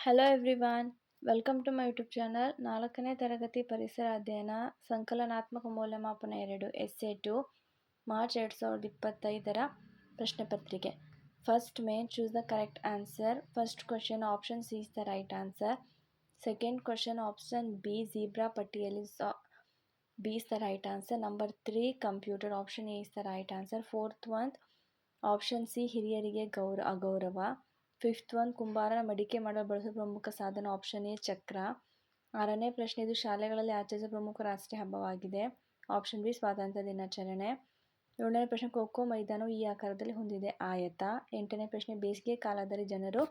Hello everyone, welcome to my YouTube channel. 4ನೇ ತರಗತಿ ಪರಿಸರ ಅಧ್ಯಯನ ಸಂಕಲನಾತ್ಮಕ ಮೌಲ್ಯಮಾಪನ 2 ಎಸ್ಸೆ 2 ಮಾರ್ಚ್ 2025 ಪ್ರಶ್ನೆ ಪತ್ರಿಕೆ. First main, choose the correct answer. First question option C is the right answer. Second question option B zebra ಪಟ್ಟಿಯಲ್ಲಿ B is the right answer. Number 3 computer option A is the right answer. Fourth one option C ಹಿರಿಯರಿಗೆ ಅಗೌರವ. Fifth one ಕುಂಬಾರನ ಮಡಿಕೆ ಮಾಡಲು ಬಳಸುವ ಪ್ರಮುಖ ಸಾಧನ option A ಚಕ್ರ. 6ನೇ ಪ್ರಶ್ನೆ, ಇದು ಶಾಲೆಗಳಲ್ಲಿ ಆಚರಿಸುವ ಪ್ರಮುಖ ರಾಷ್ಟ್ರೀಯ ಹಬ್ಬವಾಗಿದೆ ಆಪ್ಷನ್ ಬಿ ಸ್ವಾತಂತ್ರ್ಯ ದಿನಾಚರಣೆ. 7ನೇ ಪ್ರಶ್ನೆ, ಖೋಖೋ ಮೈದಾನವು ಈ ಆಕಾರದಲ್ಲಿ ಹೊಂದಿದೆ ಆಯತ. 8ನೇ ಪ್ರಶ್ನೆ, ಬೇಸಿಗೆ ಕಾಲದಲ್ಲಿ ಜನರು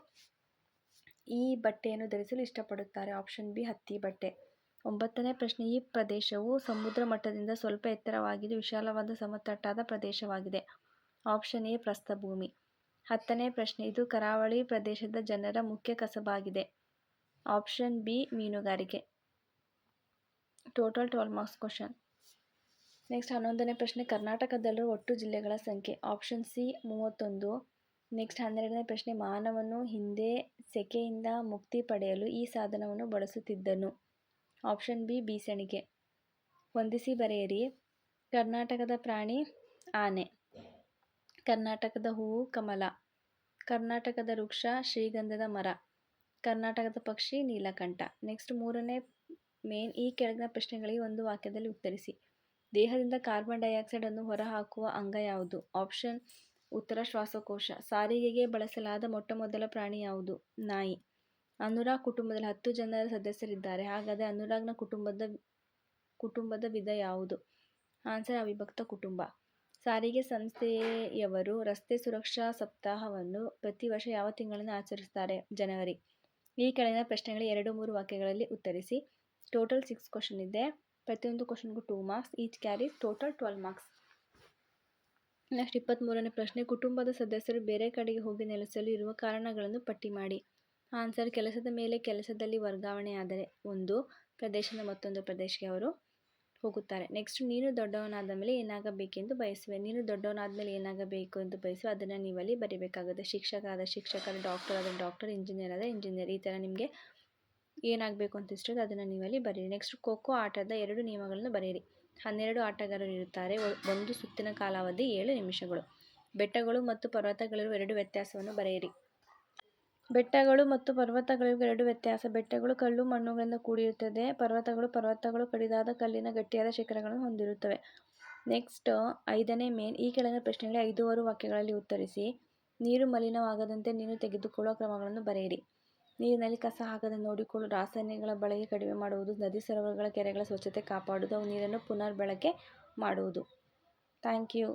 ಈ ಬಟ್ಟೆಯನ್ನು ಧರಿಸಲು ಇಷ್ಟಪಡುತ್ತಾರೆ ಆಪ್ಷನ್ ಬಿ ಹತ್ತಿ ಬಟ್ಟೆ. 9ನೇ ಪ್ರಶ್ನೆ, ಈ ಪ್ರದೇಶವು ಸಮುದ್ರ ಮಟ್ಟದಿಂದ ಸ್ವಲ್ಪ ಎತ್ತರವಾಗಿದ್ದು ವಿಶಾಲವಾದ ಸಮತಟ್ಟಾದ ಪ್ರದೇಶವಾಗಿದೆ ಆಪ್ಷನ್ ಎ ಪ್ರಸ್ಥಭೂಮಿ. 10ನೇ ಪ್ರಶ್ನೆ, ಇದು ಕರಾವಳಿ ಪ್ರದೇಶದ ಜನರ ಮುಖ್ಯ ಕಸಬಾಗಿದೆ ಆಪ್ಷನ್ ಬಿ ಮೀನುಗಾರಿಕೆ. Total 12 marks question. ನೆಕ್ಸ್ಟ್ 11ನೇ ಪ್ರಶ್ನೆ, ಕರ್ನಾಟಕದಲ್ಲಿರುವ ಒಟ್ಟು ಜಿಲ್ಲೆಗಳ ಸಂಖ್ಯೆ ಆಪ್ಷನ್ ಸಿ 31. ನೆಕ್ಸ್ಟ್ 12ನೇ ಪ್ರಶ್ನೆ, ಮಾನವನು ಹಿಂದೆ ಸೆಕೆಯಿಂದ ಮುಕ್ತಿ ಪಡೆಯಲು ಈ ಸಾಧನವನ್ನು ಬಳಸುತ್ತಿದ್ದನು ಆಪ್ಷನ್ ಬಿ ಬೀಸಣಿಗೆ. ಹೊಂದಿಸಿ ಬರೆಯಿರಿ. ಕರ್ನಾಟಕದ ಪ್ರಾಣಿ ಆನೆ. ಕರ್ನಾಟಕದ ಹೂವು ಕಮಲ. ಕರ್ನಾಟಕದ ವೃಕ್ಷ ಶ್ರೀಗಂಧದ ಮರ. ಕರ್ನಾಟಕದ ಪಕ್ಷಿ ನೀಲಕಂಠ. ನೆಕ್ಸ್ಟ್ 3ನೇ ಮೇನ್, ಈ ಕೆಳಗಿನ ಪ್ರಶ್ನೆಗಳಿಗೆ ಒಂದು ವಾಕ್ಯದಲ್ಲಿ ಉತ್ತರಿಸಿ. ದೇಹದಿಂದ ಕಾರ್ಬನ್ ಡೈಆಕ್ಸೈಡ್ ಅನ್ನು ಹೊರಹಾಕುವ ಅಂಗ ಯಾವುದು ಆಪ್ಷನ್ ಉತ್ತರ ಶ್ವಾಸಕೋಶ. ಸಾರಿಗೆಗೆ ಬಳಸಲಾದ ಮೊಟ್ಟಮೊದಲ ಪ್ರಾಣಿ ಯಾವುದು ನಾಯಿ. ಅನುರಾಗ್ ಕುಟುಂಬದಲ್ಲಿ 10 ಜನರ ಸದಸ್ಯರಿದ್ದಾರೆ, ಹಾಗಾದರೆ ಅನುರಾಗ್ನ ಕುಟುಂಬದ ವಿಧ ಯಾವುದು ಆನ್ಸರ್ ಅವಿಭಕ್ತ ಕುಟುಂಬ. ಸಾರಿಗೆ ಸಂಸ್ಥೆಯವರು ರಸ್ತೆ ಸುರಕ್ಷಾ ಸಪ್ತಾಹವನ್ನು ಪ್ರತಿ ವರ್ಷ ಯಾವ ತಿಂಗಳಿನಲ್ಲಿ ಆಚರಿಸುತ್ತಾರೆ ಜನವರಿ. ಈ ಕೆಳಗಿನ ಪ್ರಶ್ನೆಗಳಿಗೆ 2-3 ವಾಕ್ಯಗಳಲ್ಲಿ ಉತ್ತರಿಸಿ. ಟೋಟಲ್ 6 ಕ್ವಶನ್ ಇದೆ. ಪ್ರತಿಯೊಂದು ಕ್ವಶನ್ಗೂ 2 marks, each carry total 12 marks. Next 23ನೇ ಪ್ರಶ್ನೆ, ಕುಟುಂಬದ ಸದಸ್ಯರು ಬೇರೆ ಕಡೆಗೆ ಹೋಗಿ ನೆಲೆಸಲು ಇರುವ ಕಾರಣಗಳನ್ನು ಪಟ್ಟಿ ಮಾಡಿ. ಆನ್ಸರ್, ಕೆಲಸದ ಮೇಲೆ ಕೆಲಸದಲ್ಲಿ ವರ್ಗಾವಣೆಯಾದರೆ ಒಂದು ಪ್ರದೇಶದಿಂದ ಮತ್ತೊಂದು ಪ್ರದೇಶಕ್ಕೆ ಅವರು ಹೋಗುತ್ತಾರೆ. ನೆಕ್ಸ್ಟ್, ನೀನು ದೊಡ್ಡವನಾದ ಮೇಲೆ ಏನಾಗಬೇಕೆಂದು ಬಯಸುವೆ. ನೀನು ದೊಡ್ಡವನಾದ ಮೇಲೆ ಏನಾಗಬೇಕು ಎಂದು ಬಯಸುವೆ ಅದನ್ನು ನೀವಲ್ಲಿ ಬರೀಬೇಕಾಗುತ್ತೆ. ಶಿಕ್ಷಕರಾದ ಶಿಕ್ಷಕರು, ಡಾಕ್ಟರ್ ಆದ ಡಾಕ್ಟರ್, ಇಂಜಿನಿಯರ್ ಆದ ಇಂಜಿನಿಯರ್, ಈ ಥರ ನಿಮಗೆ ಏನಾಗಬೇಕು ಅಂತ ಇಷ್ಟ ಅದನ್ನು ನೀವಲ್ಲಿ ಬರೀರಿ. ನೆಕ್ಸ್ಟ್, ಖೋಖೋ ಆಟದ 2 ನಿಯಮಗಳನ್ನು ಬರೆಯಿರಿ. 12 ಆಟಗಾರರು ಇರುತ್ತಾರೆ. ಒಂದು ಸುತ್ತಿನ ಕಾಲಾವಧಿ 7 ನಿಮಿಷಗಳು. ಬೆಟ್ಟಗಳು ಮತ್ತು ಪರ್ವತಗಳಿರುವ 2 ವ್ಯತ್ಯಾಸವನ್ನು ಬರೆಯಿರಿ. ಬೆಟ್ಟಗಳು ಮತ್ತು ಪರ್ವತಗಳಿರುವ 2 ವ್ಯತ್ಯಾಸ. ಬೆಟ್ಟಗಳು ಕಲ್ಲು ಮಣ್ಣುಗಳಿಂದ ಕೂಡಿರುತ್ತದೆ. ಪರ್ವತಗಳು ಕಡಿದಾದ ಕಲ್ಲಿನ ಗಟ್ಟಿಯಾದ ಶಿಖರಗಳನ್ನು ಹೊಂದಿರುತ್ತವೆ. ನೆಕ್ಸ್ಟ್ 5ನೇ ಮೇನ್, ಈ ಕೆಳಗಿನ ಪ್ರಶ್ನೆಗಳಿಗೆ 5 ವಾಕ್ಯಗಳಲ್ಲಿ ಉತ್ತರಿಸಿ. ನೀರು ಮಲಿನವಾಗದಂತೆ ನೀನು ತೆಗೆದುಕೊಳ್ಳುವ ಕ್ರಮಗಳನ್ನು ಬರೆಯಿರಿ. ನೀರಿನಲ್ಲಿ ಕಸ ಹಾಕದಂತೆ ನೋಡಿಕೊಳ್ಳುವುದು, ರಾಸಾಯನಿಕಗಳ ಬಳಕೆ ಕಡಿಮೆ ಮಾಡುವುದು, ನದಿ ಸರೋವರಗಳ ಕೆರೆಗಳ ಸ್ವಚ್ಛತೆ ಕಾಪಾಡುವುದು, ಅವು ನೀರನ್ನು ಪುನರ್ಬಳಕೆ ಮಾಡುವುದು. Thank you.